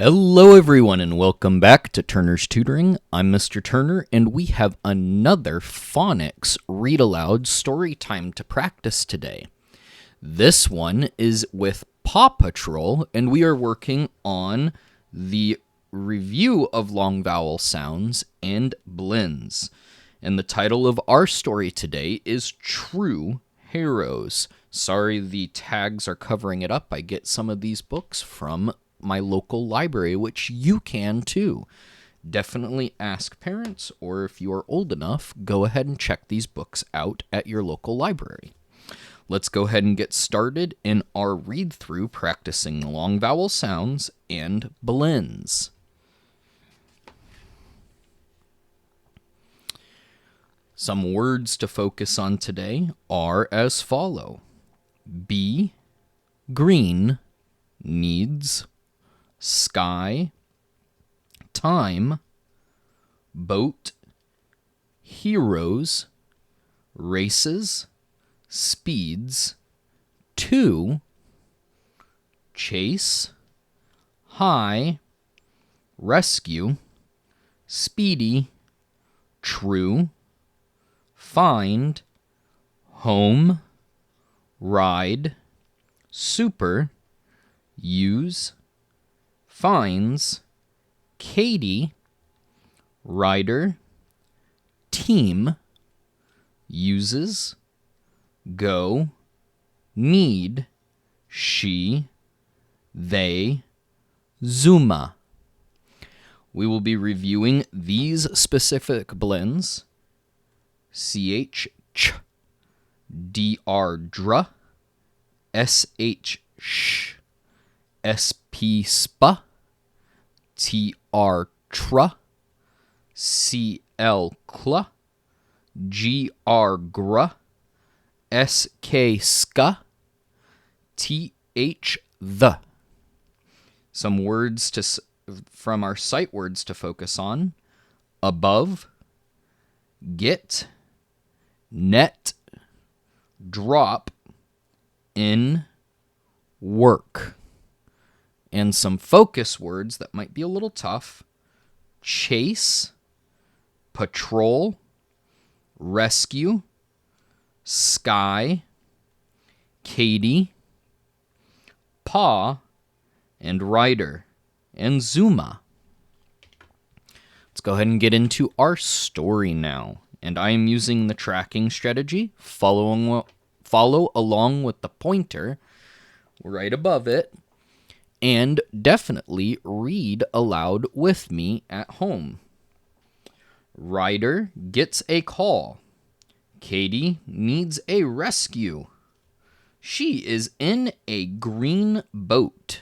Hello everyone and welcome back to Turner's Tutoring. I'm Mr. Turner and we have another phonics read aloud story time to practice today. This one is with Paw Patrol and we are working on the review of long vowel sounds and blends. And the title of our story today is True Heroes. Sorry the tags are covering it up. I get some of these books from my local library, which you can too. Definitely ask parents, or if you are old enough, go ahead and check these books out at your local library. Let's go ahead and get started in our read through practicing long vowel sounds and blends. Some words to focus on today are as follow: bee, green, needs, sky, time, boat, heroes, races, speeds, to, chase, high, rescue, speedy, true, find, home, ride, super, use, finds, Katie, rider, team, uses, go, need, she, they, Zuma. We will be reviewing these specific blends: ch, ch, dr, dra, sh, sh, sp, spa, tr, tra, cl, cla, gr, gra, sk, ska, th, the. Some words from our sight words to focus on: above, get, net, drop, in, work. And some focus words that might be a little tough: chase, patrol, rescue, sky, Katie, paw, and rider, and Zuma. Let's go ahead and get into our story now. And I am using the tracking strategy. Follow along with the pointer right above it. And definitely read aloud with me at home. Ryder gets a call. Katie needs a rescue. She is in a green boat.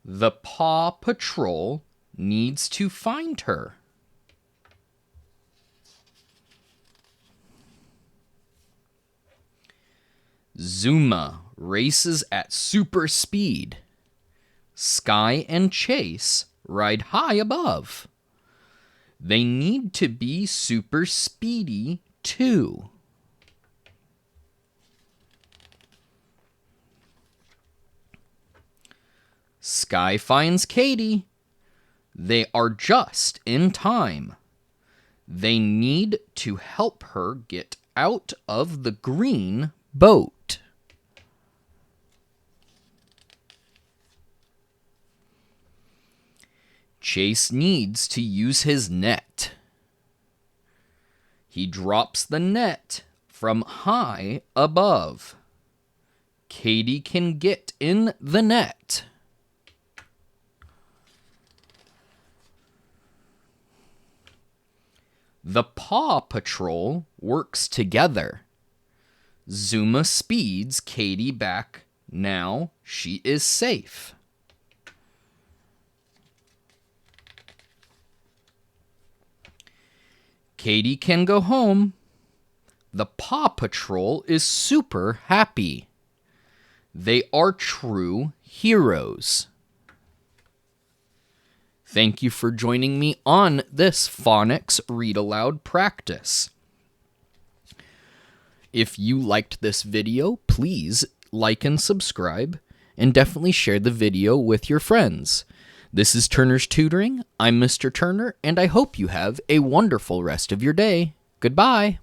The Paw Patrol needs to find her. Zuma races at super speed. Sky and Chase ride high above. They need to be super speedy too. Sky finds Katie. They are just in time. They need to help her get out of the green boat. Chase needs to use his net. He drops the net from high above. Katie can get in the net. The Paw Patrol works together. Zuma speeds Katie back. Now she is safe. Katie can go home. The Paw Patrol is super happy. They are true heroes. Thank you for joining me on this phonics read aloud practice. If you liked this video, please like and subscribe, and definitely share the video with your friends. This is Turner's Tutoring. I'm Mr. Turner, and I hope you have a wonderful rest of your day. Goodbye.